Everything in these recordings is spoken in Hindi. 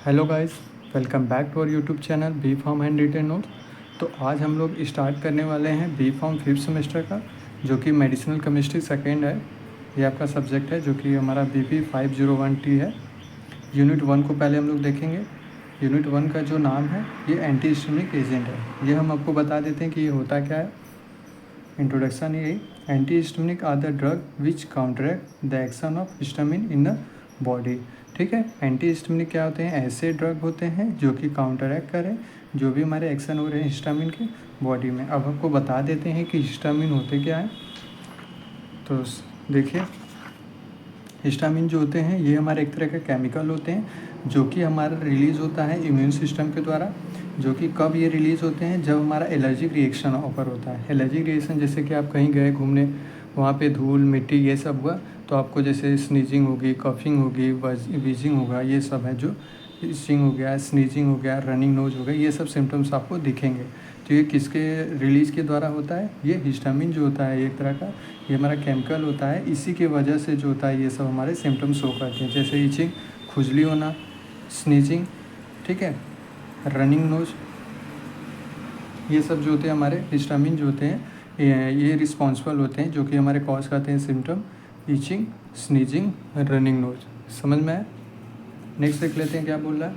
Hello guys, welcome back to our YouTube channel B pharm handwritten notes. तो आज हम लोग स्टार्ट करने वाले हैं बी फार्म 5th सेमेस्टर का, जो कि मेडिसिनल केमिस्ट्री सेकेंड है। ये आपका सब्जेक्ट है जो कि हमारा BP 501T है। यूनिट 1 को पहले हम लोग देखेंगे। यूनिट 1 का जो नाम है ये एंटी हिस्टामिनिक एजेंट है। ये हम आपको बता देते हैं कि ये होता क्या है। इंट्रोडक्शन यही, antihistaminic are the drug which counteract the action of histamine in the body. ठीक है, एंटी हिस्टामिनिक क्या होते हैं? ऐसे ड्रग होते हैं जो कि काउंटरैक्ट करें जो भी हमारे एक्शन हो रहे हैं हिस्टामिन के बॉडी में। अब आपको बता देते हैं कि हिस्टामिन होते क्या है। तो देखिए, हिस्टामिन जो होते हैं ये हमारे एक तरह के केमिकल होते हैं जो कि हमारा रिलीज़ होता है इम्यून सिस्टम के द्वारा। जो कि कब ये रिलीज़ होते हैं? जब हमारा एलर्जिक रिएक्शन ऑकर होता है। एलर्जिक रिएक्शन जैसे कि आप कहीं गए घूमने, वहाँ पे धूल मिट्टी ये सब हुआ तो आपको जैसे स्नीजिंग होगी, कफिंग होगी, वीजिंग होगा, ये सब है। जो इचिंग हो गया, स्नीजिंग हो गया, रनिंग नोज हो गया, ये सब सिम्टम्स आपको दिखेंगे। तो ये किसके रिलीज़ के द्वारा होता है? ये हिस्टामिन जो होता है एक तरह का, ये हमारा केमिकल होता है। इसी की वजह से जो होता है ये सब हमारे सिम्टम्स शो करते हैं, जैसे इचिंग, खुजली होना, स्नीजिंग, ठीक है, रनिंग नोज, ये सब जो होते हैं हमारे हिस्टामिन जो होते हैं ये रिस्पॉन्सिबल होते हैं जो कि हमारे कॉज करते हैं symptom itching, sneezing, running nose. समझ में आया? नेक्स्ट देख लेते हैं क्या बोल रहा है।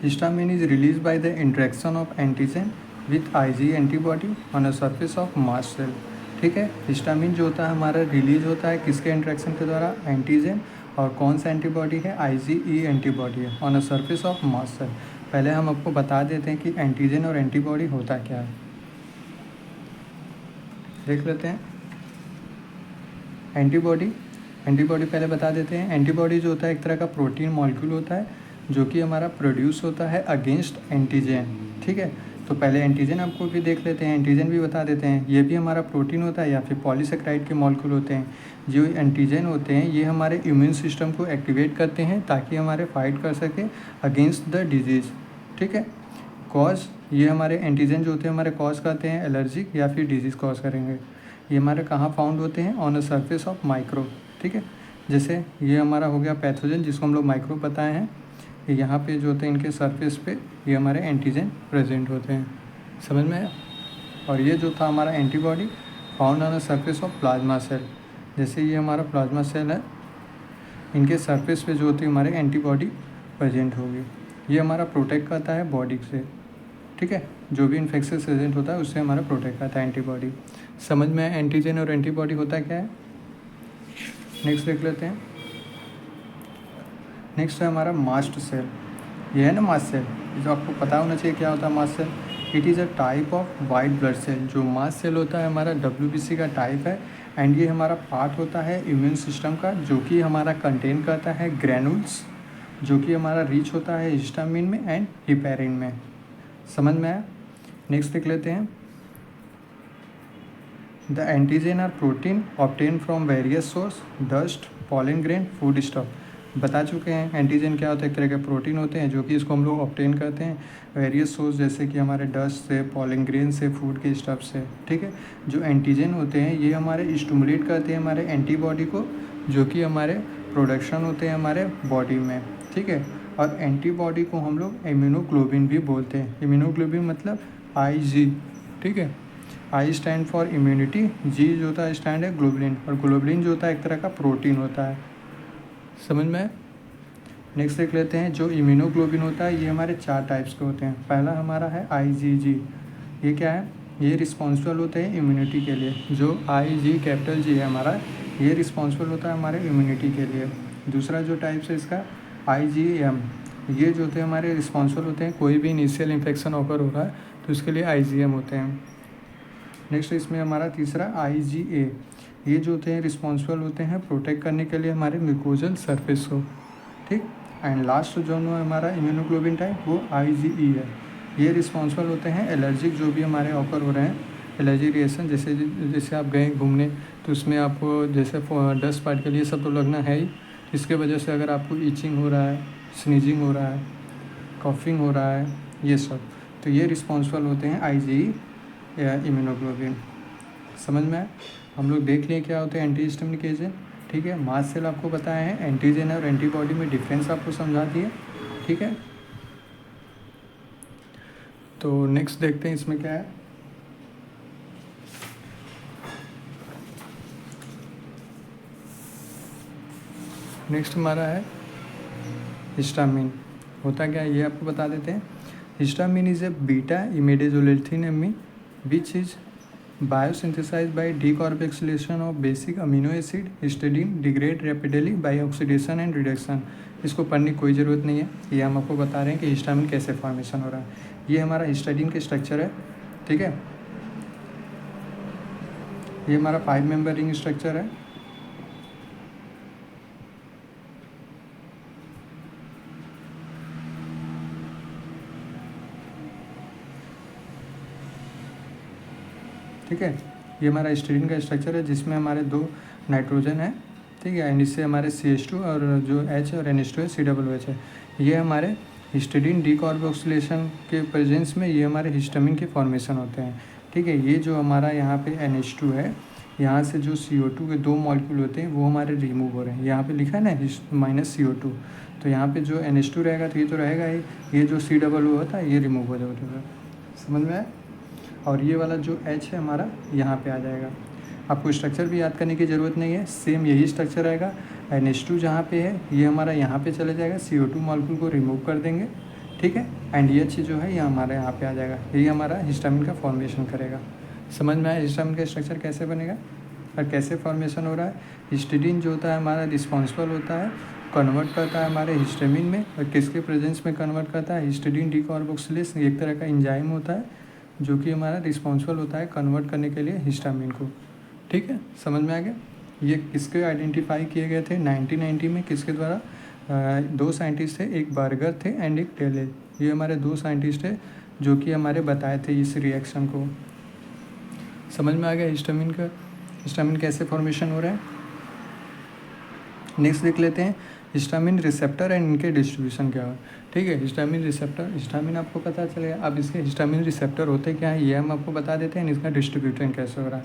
Histamine is release by the interaction of antigen with IgE antibody on a surface of mast cell. ठीक है, हिस्टामिन जो होता है हमारा रिलीज होता है किसके इंट्रैक्शन के द्वारा? एंटीजन। और कौन सा एंटीबॉडी है? IgE एंटीबॉडी है on a surface of mast cell. पहले हम आपको बता देते हैं कि एंटीजन और एंटीबॉडी होता क्या है, देख लेते हैं। एंटीबॉडी पहले बता देते हैं। एंटीबॉडी जो होता है एक तरह का प्रोटीन मॉलिक्यूल होता है जो कि हमारा प्रोड्यूस होता है अगेंस्ट एंटीजन। ठीक है, तो पहले एंटीजन आपको भी देख लेते हैं, एंटीजन भी बता देते हैं। ये भी हमारा प्रोटीन होता है या फिर पॉलीसेकेराइड के मॉलिक्यूल होते हैं। जो एंटीजन होते हैं ये हमारे इम्यून सिस्टम को एक्टिवेट करते हैं ताकि हमारे फाइट कर सके अगेंस्ट द डिजीज़। ठीक है, कॉज ये हमारे एंटीजन जो होते हैं हमारे कॉज करते हैं एलर्जिक या फिर डिजीज़ कॉज करेंगे। ये हमारे कहाँ फाउंड होते हैं? On the surface of micro. ठीक है, जैसे ये हमारा हो गया पैथोजन जिसको हम लोग माइक्रो बताए हैं। यहाँ पे जो होते हैं इनके सरफेस पे ये हमारे एंटीजन प्रेजेंट होते हैं। समझ में आया? और ये जो था हमारा antibody found on the surface of plasma cell. जैसे ये हमारा प्लाज्मा सेल है, इनके सरफेस पे जो होती है हमारे एंटीबॉडी प्रेजेंट होगी। ये हमारा प्रोटेक्ट करता है बॉडी से। ठीक है, जो भी इन्फेक्शियस एजेंट होता है उससे हमारा प्रोटेक्ट करता है एंटीबॉडी। समझ में आया एंटीजन और एंटीबॉडी होता क्या है? नेक्स्ट देख लेते हैं। नेक्स्ट है हमारा मास्ट सेल। ये है ना मास्ट सेल, जो आपको पता होना चाहिए क्या होता है mast cell. It is a type of white blood cell. जो मास्ट सेल होता है हमारा WBC का टाइप है एंड ये हमारा पार्ट होता है इम्यून सिस्टम का जो कि हमारा कंटेन करता है ग्रैनुल्स जो कि हमारा रीच होता है हिस्टामिन में एंड हिपेरिन में। समझ में आया? नेक्स्ट देख लेते हैं। The antigen are protein obtain from various source, dust, pollen grain, food stuff. बता चुके हैं एंटीजन क्या होता है, एक तरह के प्रोटीन होते हैं जो कि इसको हम लोग ऑब्टेन करते हैं वेरियस सोर्स जैसे कि हमारे डस्ट से, पॉलन ग्रेन से, फूड के स्टफ से। ठीक है, जो एंटीजन होते हैं ये हमारे स्टिमुलेट करते हैं हमारे एंटीबॉडी को जो कि हमारे प्रोडक्शन होते हैं हमारे बॉडी में। ठीक है, और एंटीबॉडी को हम लोग इम्यूनोग्लोबिन भी बोलते हैं। इम्यूनोग्लोबिन मतलब IG। ठीक है, I stand for immunity, G जो होता है स्टैंड है ग्लोबुलिन, और ग्लोबुलिन जो होता है एक तरह का प्रोटीन होता है। समझ में? नेक्स्ट देख लेते हैं। जो इम्यूनोग्लोबिन होता है ये हमारे 4 टाइप्स के होते हैं। पहला हमारा है IgG। ये क्या है? ये रिस्पॉन्सिबल होते हैं इम्यूनिटी के लिए। जो IG कैपिटल G है हमारा, ये रिस्पॉन्सिबल होता है हमारे इम्यूनिटी के लिए। दूसरा जो टाइप्स है इसका IgM, ये जो होते हैं हमारे रिस्पॉन्सिबल होते हैं कोई भी इनिशियल इन्फेक्शन ऑकर हो रहा है तो इसके लिए IgM होते हैं। नेक्स्ट इसमें हमारा तीसरा IgA, ये जो होते हैं रिस्पॉन्सिबल होते हैं प्रोटेक्ट करने के लिए हमारे म्यूकोजल सरफेस को। ठीक, एंड लास्ट जो है हमारा इम्यूनोग्लोबिन टाइप वो IgE है। ये रिस्पॉन्सिबल होते हैं एलर्जिक जो भी हमारे ऑकर हो रहे हैं, एलर्जिक रिएक्शन। जैसे जैसे आप गए घूमने तो उसमें आपको जैसे डस्ट पार्टिकल ये सब तो लगना है ही। इसके वजह से अगर आपको ईचिंग हो रहा है, स्नीजिंग हो रहा है, कॉफिंग हो रहा है, ये सब, तो ये रिस्पॉन्सिबल होते हैं IgE या इम्यूनोग्लोबिन। समझ में आए? हम लोग देख लिए क्या होते हैं एंटी हिस्टामिनिक एजेंट। ठीक है। मास्ट सेल आपको बताया है, एंटीजन और एंटीबॉडी में डिफरेंस आपको समझा दिया, ठीक है। तो नेक्स्ट देखते हैं इसमें क्या है। नेक्स्ट हमारा है हिस्टामिन। होता क्या है ये आपको बता देते हैं। Histamine is a beta imidazolethyl amine which is biosynthesized by decarboxylation of basic amino acid. Histidine degrade rapidly by oxidation and reduction. इसको पढ़ने की कोई ज़रूरत नहीं है, ये हम आपको बता रहे हैं कि हिस्टामिन कैसे फॉर्मेशन हो रहा है। ये हमारा हिस्टाडीन का स्ट्रक्चर है, ठीक है। ये हमारा 5 मेंबर रिंग स्ट्रक्चर है। ठीक है, ये हमारा हिस्टीडीन का स्ट्रक्चर है जिसमें हमारे 2 नाइट्रोजन है, ठीक है। एंड इससे हमारे CH2 और जो H और NH2 है COOH है। ये हमारे हिस्टीडीन डीकार्बोक्सिलेशन के प्रेजेंस में ये हमारे हिस्टामिन के फॉर्मेशन होते हैं, ठीक है। ये जो हमारा यहाँ पे NH2 है, यहाँ से जो CO2 के 2 मॉलिक्यूल होते हैं वो हमारे रिमूव हो रहे हैं। यहाँ पे लिखा है ना -CO2, तो यहाँ पे जो NH2 रहेगा तो ये तो रहेगा ही, ये जो COO होता है ये रिमूव हो जाएगा, समझ में आया। और ये वाला जो H है हमारा यहाँ पे आ जाएगा। आपको स्ट्रक्चर भी याद करने की ज़रूरत नहीं है, सेम यही स्ट्रक्चर रहेगा। NH2 जहाँ पे है ये हमारा यहाँ पे चले जाएगा, CO2 मॉलिक्यूल को रिमूव कर देंगे, ठीक है। एंड H जो है ये हमारे यहाँ पे आ जाएगा। यही हमारा हिस्टामिन का फॉर्मेशन करेगा। समझ में आया हिस्टामिन का स्ट्रक्चर कैसे बनेगा और कैसे फॉर्मेशन हो रहा है। हिस्टीडीन जो होता है हमारा रिस्पॉन्सिबल होता है, कन्वर्ट करता है हमारे हिस्टामिन में, और किसके प्रेजेंस में कन्वर्ट करता है, हिस्टीडीन डीकार्बोक्सिलेज एक तरह का एंजाइम होता है जो कि हमारा रिस्पॉन्सिबल होता है कन्वर्ट करने के लिए हिस्टामिन को, ठीक है। समझ में आ गया। ये किसके आइडेंटिफाई किए गए थे 1990 में, किसके द्वारा, 2 साइंटिस्ट थे, एक बर्गर थे एंड एक टेले। ये हमारे 2 साइंटिस्ट थे जो कि हमारे बताए थे इस रिएक्शन को। समझ में आ गया हिस्टामिन कैसे फॉर्मेशन हो रहा है। नेक्स्ट देख लेते हैं हिस्टामिन रिसेप्टर एंड इनके डिस्ट्रीब्यूशन क्या है, ठीक है। हिस्टामिन रिसेप्टर, हिस्टामिन आपको पता चलेगा। अब इसके हिस्टामिन रिसेप्टर होते क्या है ये हम आपको बता देते हैं, इसका डिस्ट्रीब्यूशन कैसे हो रहा है।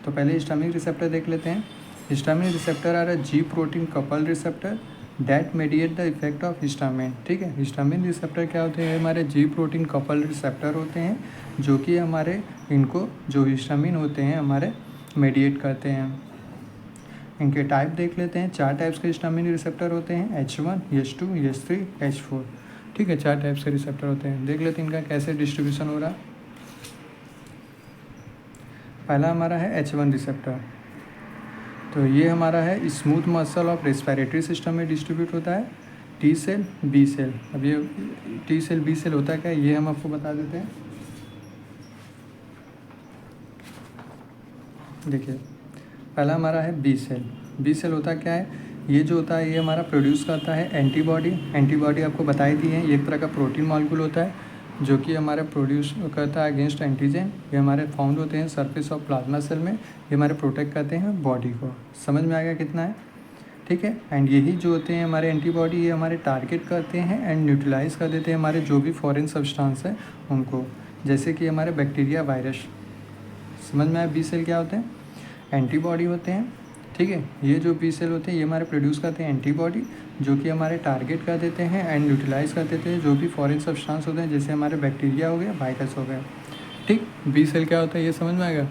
तो पहले हिस्टामिन रिसेप्टर देख लेते हैं। Histamine receptor are G protein coupled receptor that mediate the effect of histamine, ठीक है। हिस्टामिन रिसेप्टर क्या होते हैं, हमारे G प्रोटीन कपल रिसेप्टर होते हैं जो कि हमारे इनको जो हिस्टामिन होते हैं हमारे मेडिएट करते हैं। इनके टाइप देख लेते हैं। 4 टाइप्स के हिस्टामिन रिसेप्टर होते हैं, H1, H2, H3, H4, ठीक है। 4 टाइप्स के रिसेप्टर होते हैं। देख लेते हैं इनका कैसे डिस्ट्रीब्यूशन हो रहा है। पहला हमारा है H1 रिसेप्टर। तो ये हमारा है smooth muscle of respiratory system में डिस्ट्रीब्यूट होता है, T सेल B सेल। अब ये T सेल B सेल होता है क्या ये हम आपको बता देते हैं। देखिए पहला हमारा है बी सेल होता क्या है, ये जो होता है ये हमारा प्रोड्यूस करता है एंटीबॉडी आपको बताई दी है। ये एक तरह का प्रोटीन मॉलिक्यूल होता है जो कि हमारे प्रोड्यूस करता है अगेंस्ट एंटीजन। ये हमारे फाउंड होते हैं सरफेस ऑफ प्लाज्मा सेल में, ये हमारे प्रोटेक्ट करते हैं बॉडी को। समझ में आ गया कितना है, ठीक है। एंड यही जो होते हैं हमारे एंटीबॉडी ये हमारे टारगेट करते हैं एंड न्यूट्रलाइज कर देते हैं हमारे जो भी फॉरेन सब्सटेंस है उनको, जैसे कि हमारे बैक्टीरिया, वायरस। समझ में आया। बी सेल क्या होते हैं, एंटीबॉडी होते हैं, ठीक है। ये जो बी सेल होते हैं ये हमारे प्रोड्यूस करते हैं एंटीबॉडी जो कि हमारे टारगेट कर देते हैं एंड यूटिलाइज कर देते हैं जो भी फॉरेन सब्सटेंस होते हैं, जैसे हमारे बैक्टीरिया हो गया, वायरस हो गया, ठीक। बी सेल क्या होता है ये समझ में आएगा।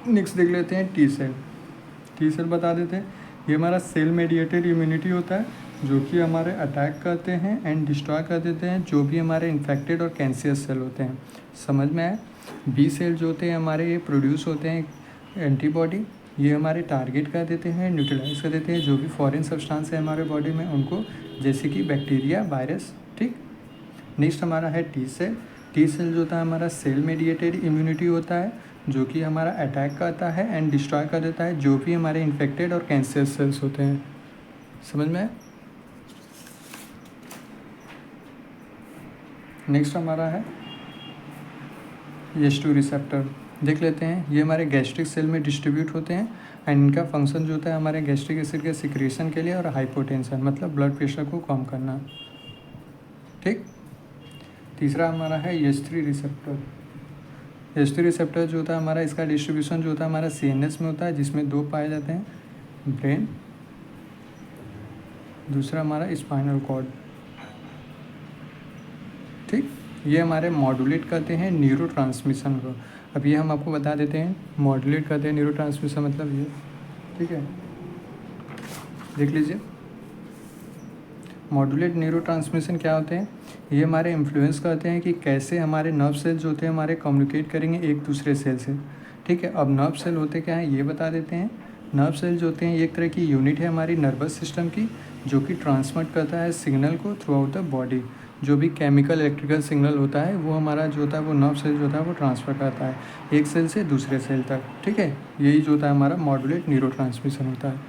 नेक्स्ट देख लेते हैं टी सेल बता देते हैं। ये हमारा सेल मेडिएटेड इम्यूनिटी होता है जो कि हमारे अटैक करते हैं एंड डिस्ट्रॉय कर देते हैं जो भी हमारे इन्फेक्टेड और कैंसियस सेल होते हैं। समझ में आया। बी सेल जो होते हैं हमारे ये प्रोड्यूस होते हैं एंटीबॉडी, ये हमारे टारगेट कर देते हैं, न्यूट्रलाइज कर देते हैं जो भी फॉरेन सब्सटेंस है हमारे बॉडी में उनको, जैसे कि बैक्टीरिया, वायरस, ठीक। नेक्स्ट हमारा है टी सेल जो होता है हमारा सेल मेडिएटेड इम्यूनिटी होता है जो कि हमारा अटैक करता है एंड डिस्ट्रॉय कर देता है जो भी हमारे इन्फेक्टेड और कैंसियस सेल्स होते हैं। समझ में आया। नेक्स्ट हमारा है H2 रिसेप्टर। देख लेते हैं। ये हमारे गैस्ट्रिक सेल में डिस्ट्रीब्यूट होते हैं एंड इनका फंक्शन जो होता है हमारे गैस्ट्रिक एसिड के सिक्रेशन के लिए और हाइपोटेंशन मतलब ब्लड प्रेशर को कम करना, ठीक। तीसरा हमारा है H3 रिसेप्टर जो होता है हमारा, इसका डिस्ट्रीब्यूशन जो होता है हमारा CNS में होता है जिसमें 2 पाए जाते हैं, ब्रेन, दूसरा हमारा स्पाइनल कॉर्ड। ठीक, ये हमारे मॉड्यूलेट करते हैं न्यूरो ट्रांसमिशन को। अब ये हम आपको बता देते हैं, मॉड्यूलेट करते हैं न्यूरो ट्रांसमिशन मतलब ये, ठीक है, देख लीजिए। मॉड्यूलेट न्यूरो ट्रांसमिशन क्या होते हैं? ये हमारे इन्फ्लुएंस करते हैं कि कैसे हमारे नर्व सेल जो होते हैं हमारे कम्युनिकेट करेंगे एक दूसरे सेल से। ठीक है, अब नर्व सेल होते क्या हैं ये बता देते हैं। नर्व सेल जो होते हैं एक तरह की यूनिट है हमारी नर्वस सिस्टम की, जो कि ट्रांसमिट करता है सिग्नल को थ्रू आउट द बॉडी। जो भी केमिकल इलेक्ट्रिकल सिग्नल होता है वो हमारा जो होता है वो नर्व सेल जो होता है वो ट्रांसफ़र करता है एक सेल से दूसरे सेल तक। ठीक है, यही जो होता है हमारा मॉड्यूलेट न्यूरो ट्रांसमिशन होता है।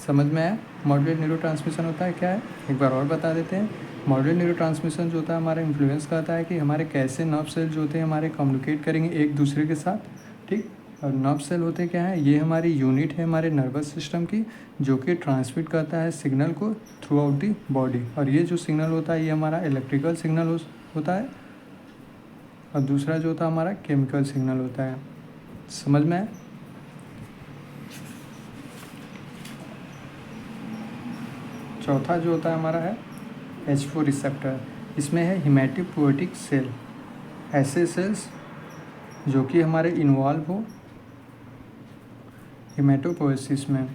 समझ में आया मॉड्यूलेट न्यूरो ट्रांसमिशन होता है क्या है? एक बार और बता देते हैं। मॉड्यूलेट न्यूरो ट्रांसमिशन जो होता है हमारा इन्फ्लुएंस करता है कि हमारे कैसे नर्व सेल जो होते हैं हमारे कम्युनिकेट करेंगे एक दूसरे के साथ। ठीक, और नर्व सेल होते क्या है? ये हमारी यूनिट है हमारे नर्वस सिस्टम की, जो कि ट्रांसमिट करता है सिग्नल को थ्रू आउट दी बॉडी। और ये जो सिग्नल होता है ये हमारा इलेक्ट्रिकल सिग्नल होता है, और दूसरा जो होता है हमारा केमिकल सिग्नल होता है। समझ में आया? चौथा जो होता है हमारा है H4 रिसेप्टर। इसमें है हिमेटोपोएटिक सेल, ऐसे सेल्स जो कि हमारे इन्वॉल्व हो हिमेटोपोएसिस में।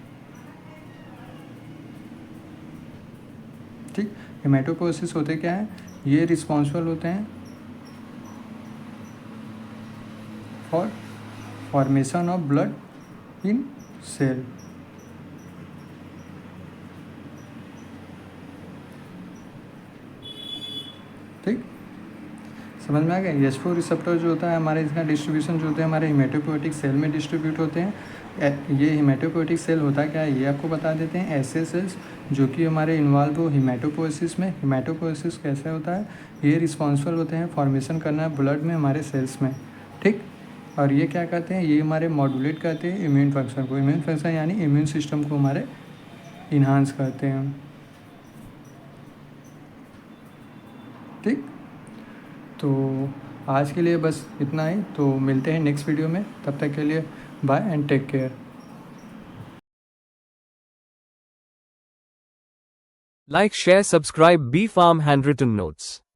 ठीक, हिमेटोपोएसिस होते क्या है? ये रिस्पॉन्सिबल होते हैं for formation of blood in cell. ठीक, समझ में आ गया? H4 रिसेप्टर जो होता है हमारे, इसका डिस्ट्रीब्यूशन जो होता है हमारे हिमेटोपोएटिक सेल में डिस्ट्रीब्यूट होते हैं। ये हिमेटोपोएटिक सेल होता क्या है ये आपको बता देते हैं। ऐसे सेल्स जो कि हमारे इन्वॉल्व हो हिमेटोपोएसिस में। हिमेटोपोएसिस कैसे होता है? ये रिस्पॉन्सिबल होते हैं फॉर्मेशन करना ब्लड में हमारे सेल्स में। ठीक, और ये क्या करते हैं? ये हमारे मॉड्यूलेट करते हैं इम्यून फंक्शन को। इम्यून फंक्शन यानी इम्यून सिस्टम को हमारे इन्हांस करते हैं। ठीक, तो आज के लिए बस इतना ही। तो मिलते हैं नेक्स्ट वीडियो में, तब तक के लिए bye and take care. Like, share, subscribe B Farm Handwritten Notes.